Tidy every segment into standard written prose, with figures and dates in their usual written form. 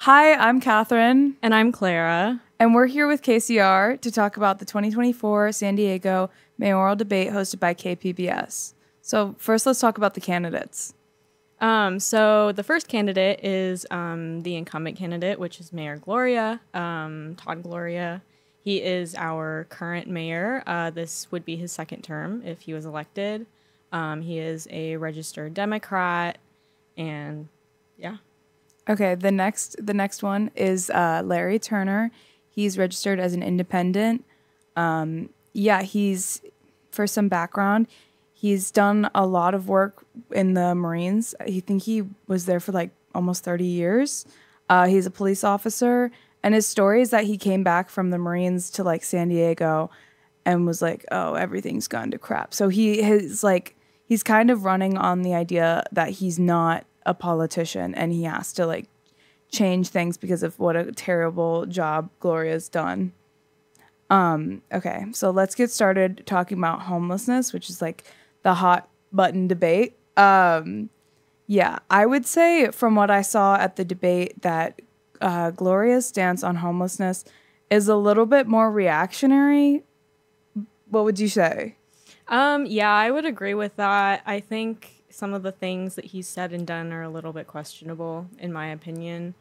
Hi, I'm Catherine, And I'm Clara. and we're here with KCR to talk about the 2024 San Diego mayoral debate hosted by KPBS. So first, let's talk about the candidates. So the first candidate is the incumbent candidate, which is Mayor Gloria, Todd Gloria. He is our current mayor. This would be his second term if he was elected. He is a registered Democrat, and yeah. Okay, the next one is Larry Turner. He's registered as an independent. He's, for some background, he's done a lot of work in the Marines. I think he was there for like almost 30 years. He's a police officer, and his story is that he came back from the Marines to like San Diego and was like, oh, everything's gone to crap. So he's kind of running on the idea that he's not a politician and he has to like change things because of what a terrible job Gloria's done. Okay, so let's get started talking about homelessness, which is like the hot button debate. I would say from what I saw at the debate that Gloria's stance on homelessness is a little bit more reactionary. What would you say? I would agree with that. I think some of the things that he's said and done are a little bit questionable, in my opinion.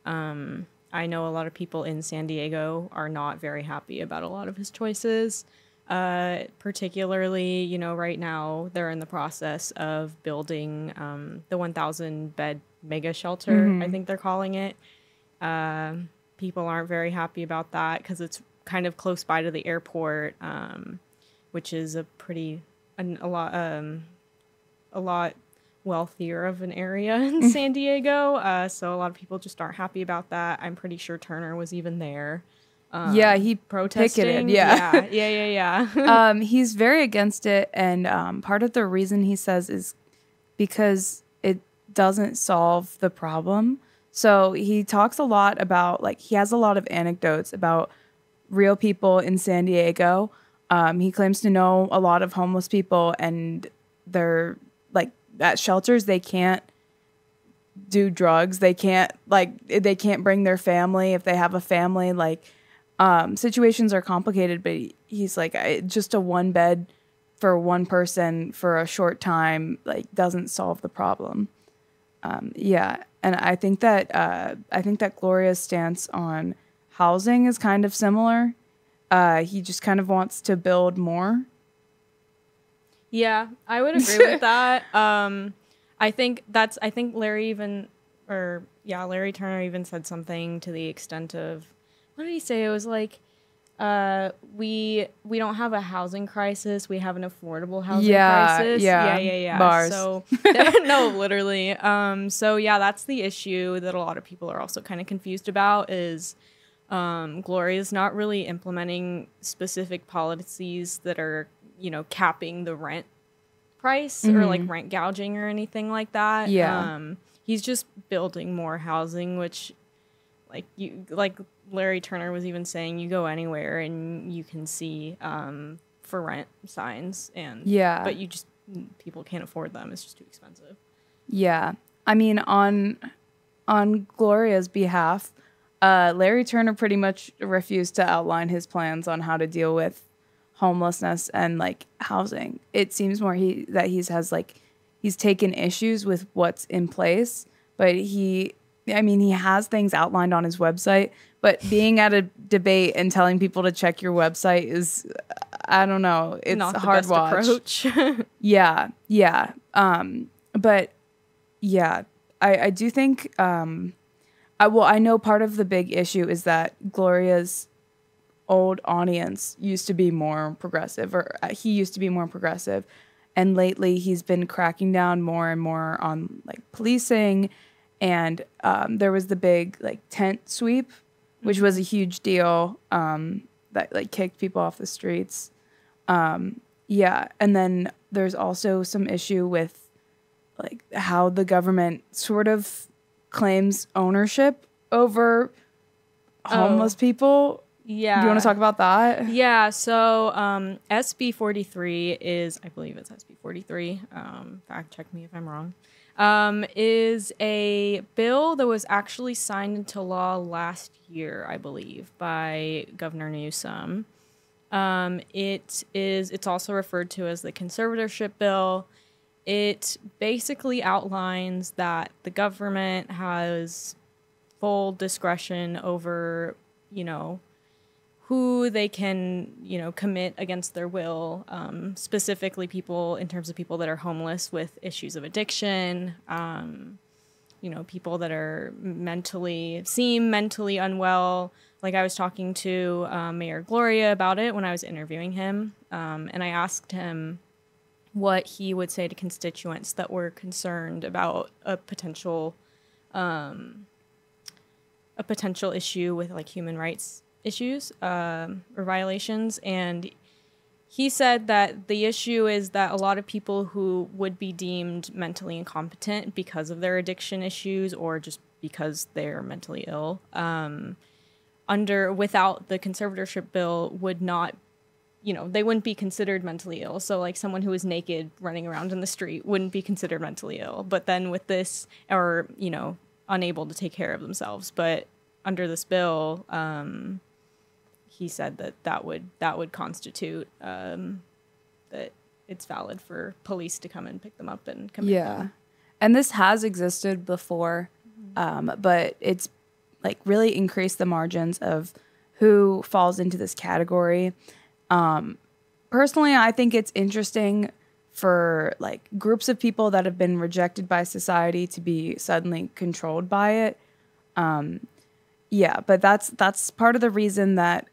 I know a lot of people in San Diego are not very happy about a lot of his choices. Particularly, right now they're in the process of building the 1,000 bed mega shelter, I think they're calling it. People aren't very happy about that because it's kind of close by to the airport, which is a lot wealthier of an area in San Diego. So a lot of people just aren't happy about that. I'm pretty sure Turner was even there. He protesting. Picketed, yeah. He's very against it, and part of the reason he says is because it doesn't solve the problem. So he talks a lot about, like, he has a lot of anecdotes about real people in San Diego. He claims to know a lot of homeless people, and they're like at shelters they can't do drugs. They can't bring their family if they have a family. Like, situations are complicated, but he's like, just a one bed for one person for a short time like doesn't solve the problem. And I think that Gloria's stance on housing is kind of similar. He just kind of wants to build more. Yeah, I would agree with that. I think Larry Turner even said something to the extent of, what did he say? It was like, we don't have a housing crisis, we have an affordable housing crisis. Yeah. Bars. So no, literally. That's the issue that a lot of people are also kind of confused about is Gloria's not really implementing specific policies that are, capping the rent price or like rent gouging or anything like that. He's just building more housing, which like Larry Turner was even saying, you go anywhere and you can see for rent signs, and but people can't afford them. It's just too expensive. Yeah. I mean, on Gloria's behalf, Larry Turner pretty much refused to outline his plans on how to deal with homelessness and like housing. It seems more he's taken issues with what's in place, but he has things outlined on his website, but being at a debate and telling people to check your website is, I don't know, it's not the hard best watch. Approach. I do think I know part of the big issue is that Gloria's old audience used to be more progressive, or he used to be more progressive, and lately he's been cracking down more and more on like policing, and there was the big like tent sweep, which was a huge deal, that like kicked people off the streets. And then there's also some issue with like how the government sort of claims ownership over homeless people. Yeah. Do you want to talk about that? Yeah. So SB 43 is, I believe it's SB 43. Fact check me if I'm wrong. is a bill that was actually signed into law last year, I believe, by Governor Newsom. It's also referred to as the conservatorship bill. It basically outlines that the government has full discretion over, who they can, commit against their will, specifically people in terms of people that are homeless with issues of addiction, people that are seem mentally unwell. Like I was talking to Mayor Gloria about it when I was interviewing him, and I asked him what he would say to constituents that were concerned about a potential issue with like human rights issues or violations. And he said that the issue is that a lot of people who would be deemed mentally incompetent because of their addiction issues or just because they're mentally ill, without the conservatorship bill would not, they wouldn't be considered mentally ill. So like someone who is naked running around in the street wouldn't be considered mentally ill. But then with this, or, unable to take care of themselves. But under this bill, he said that would constitute that it's valid for police to come and pick them up and commit them. And this has existed before, but it's like really increased the margins of who falls into this category. Personally, I think it's interesting for like groups of people that have been rejected by society to be suddenly controlled by it. But that's part of the reason that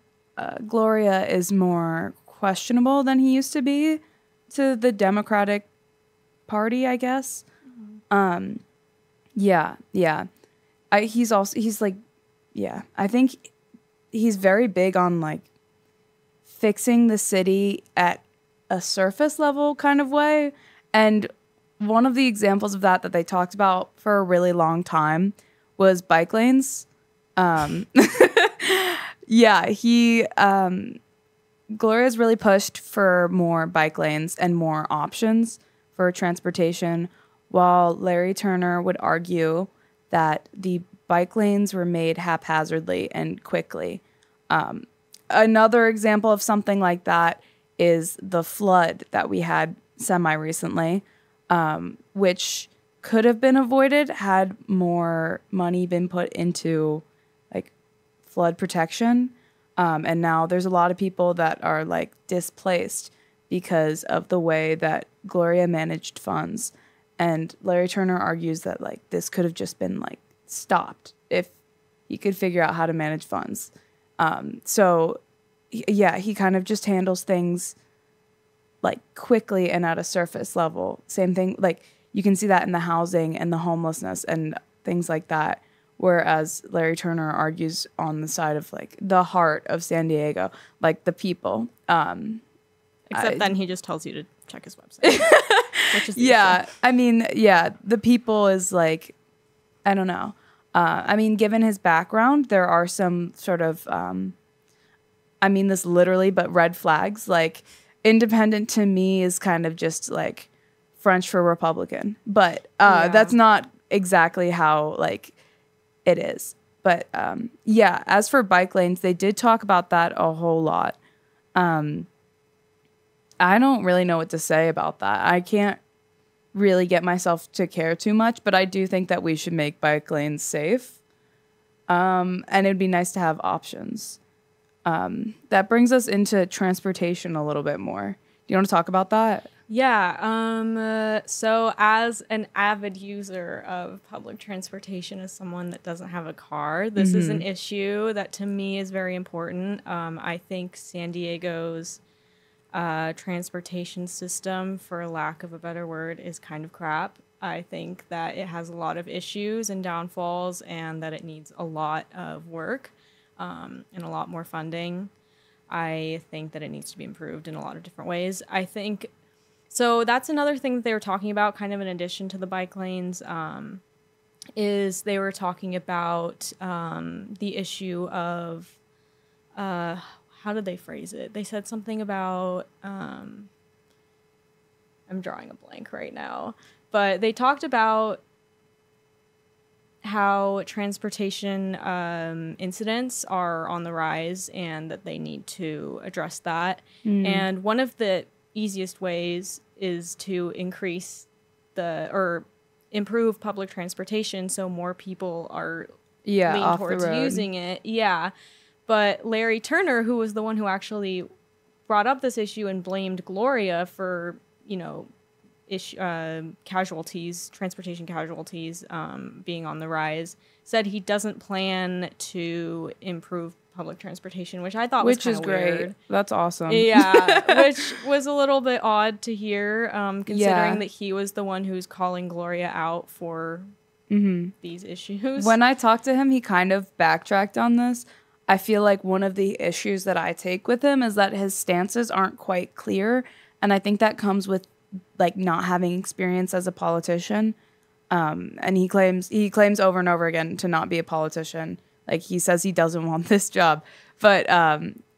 Gloria is more questionable than he used to be to the Democratic Party, I guess. I think he's very big on like fixing the city at a surface level kind of way. And one of the examples of that they talked about for a really long time was bike lanes. Gloria's really pushed for more bike lanes and more options for transportation, while Larry Turner would argue that the bike lanes were made haphazardly and quickly. Another example of something like that is the flood that we had semi-recently, which could have been avoided had more money been put into like flood protection. And now there's a lot of people that are like displaced because of the way that Gloria managed funds. And Larry Turner argues that like this could have just been like stopped if he could figure out how to manage funds. He kind of just handles things like quickly and at a surface level. Same thing, like you can see that in the housing and the homelessness and things like that. Whereas Larry Turner argues on the side of like the heart of San Diego, like the people. Except then he just tells you to check his website. Which is the issue. The people is like, I don't know. Given his background, there are some sort of, this literally, but red flags. Like independent to me is kind of just like French for Republican. But that's not exactly how like it is. But as for bike lanes, they did talk about that a whole lot. I don't really know what to say about that. I can't really get myself to care too much, but I do think that we should make bike lanes safe. And it'd be nice to have options. That brings us into transportation a little bit more. Do you want to talk about that? Yeah. So as an avid user of public transportation, as someone that doesn't have a car, this is an issue that to me is very important. I think San Diego's transportation system, for lack of a better word, is kind of crap. I think that it has a lot of issues and downfalls and that it needs a lot of work and a lot more funding. I think that it needs to be improved in a lot of different ways. So that's another thing that they were talking about, kind of in addition to the bike lanes, is they were talking about the issue of, how did they phrase it? They said something about, I'm drawing a blank right now. But they talked about how transportation incidents are on the rise and that they need to address that. And one of the easiest ways is to improve public transportation so more people are lean towards using it. Yeah. But Larry Turner, who was the one who actually brought up this issue and blamed Gloria for, transportation casualties being on the rise, said he doesn't plan to improve public transportation, which I thought was kind of weird. Great. That's awesome. Yeah, which was a little bit odd to hear, considering that he was the one who's calling Gloria out for these issues. When I talked to him, he kind of backtracked on this. I feel like one of the issues that I take with him is that his stances aren't quite clear, and I think that comes with like not having experience as a politician. And he claims over and over again to not be a politician. Like he says he doesn't want this job, but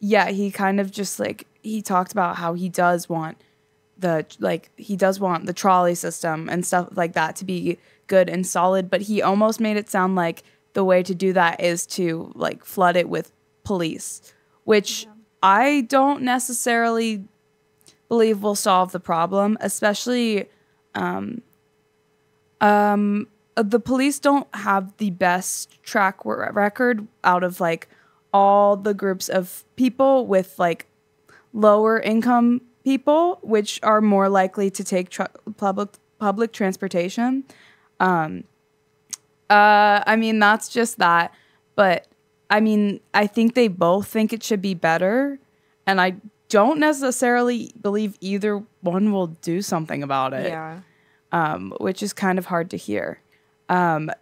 he kind of just like he talked about how he does want the trolley system and stuff like that to be good and solid, but he almost made it sound like the way to do that is to like flood it with police, which I don't necessarily believe will solve the problem, especially the police don't have the best track record out of like all the groups of people with like lower income people, which are more likely to take public transportation. I mean, that's just that. But I mean, I think they both think it should be better. And I don't necessarily believe either one will do something about it. Yeah. Which is kind of hard to hear. And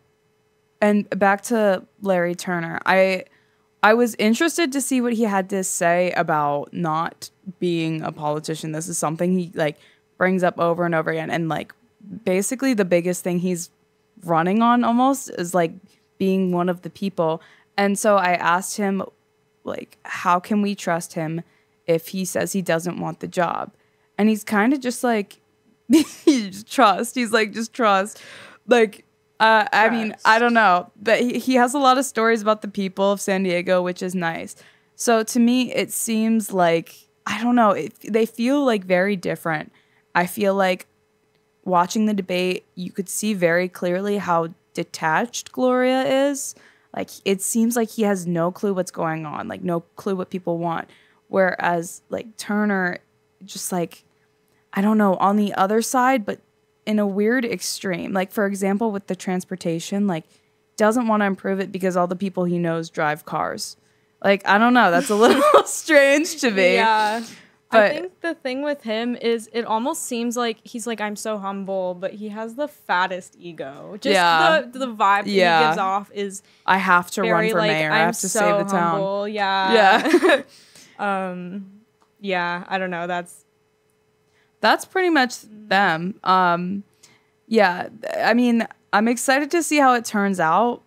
back to Larry Turner, I was interested to see what he had to say about not being a politician. This is something he like brings up over and over again. And like basically the biggest thing he's running on almost is like being one of the people. And so I asked him, like, how can we trust him if he says he doesn't want the job? And he's kind of just like, just trust. He's like, just trust. Like, I mean, I don't know. But he has a lot of stories about the people of San Diego, which is nice. So to me, it seems like, I don't know, they feel like very different. I feel like watching the debate, you could see very clearly how detached Gloria is. Like, it seems like he has no clue what's going on, like no clue what people want. Whereas like Turner, just like, I don't know, on the other side, but in a weird extreme. Like, for example, with the transportation, like, doesn't want to improve it because all the people he knows drive cars. Like, I don't know. That's a little strange to me. Yeah. But I think the thing with him is it almost seems like he's like, I'm so humble, but he has the fattest ego. Just the vibe that he gives off is I have to run for mayor. I have to save the humble. town. Yeah. Yeah. I don't know. That's pretty much them. Yeah. I mean, I'm excited to see how it turns out.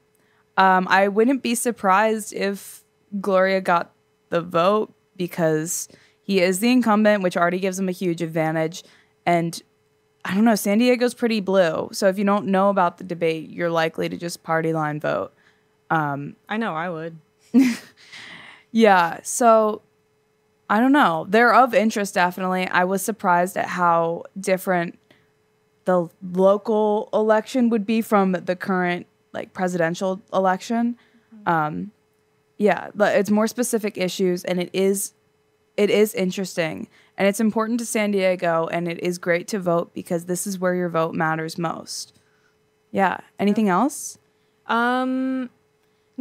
I wouldn't be surprised if Gloria got the vote because he is the incumbent, which already gives him a huge advantage. And I don't know, San Diego's pretty blue. So if you don't know about the debate, you're likely to just party line vote. I know I would. Yeah. So I don't know. They're of interest, definitely. I was surprised at how different the local election would be from the current like presidential election. Yeah, but it's more specific issues, and it is interesting, and it's important to San Diego, and it is great to vote because this is where your vote matters most. Yeah. Anything else? No,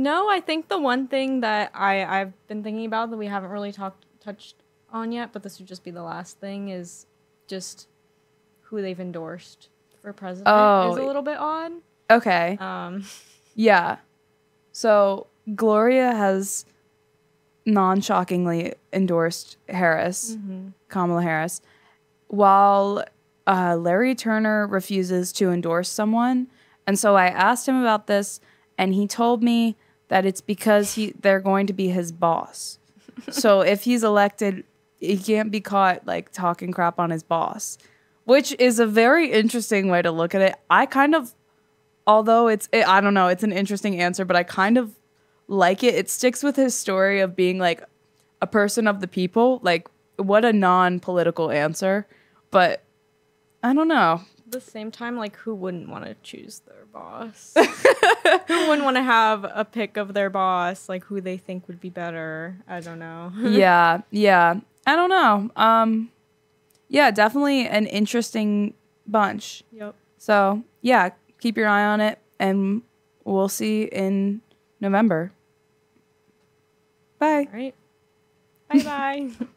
I think the one thing that I've been thinking about that we haven't really touched on yet, but this would just be the last thing, is just who they've endorsed for president is a little bit odd. Okay. Yeah. So Gloria has non-shockingly endorsed Harris, Kamala Harris, while Larry Turner refuses to endorse someone. And so I asked him about this, and he told me that it's because they're going to be his boss. So if he's elected, he can't be caught like talking crap on his boss, which is a very interesting way to look at it. I kind of, although I don't know, it's an interesting answer, but I kind of like it. It sticks with his story of being like a person of the people. Like, what a non-political answer. But I don't know. At the same time, like, who wouldn't want to choose their boss? Who wouldn't want to have a pick of their boss, like who they think would be better? I don't know. Yeah. I don't know. Yeah, definitely an interesting bunch. Yep. So, yeah, keep your eye on it, and we'll see in November. Bye. All right. Bye-bye.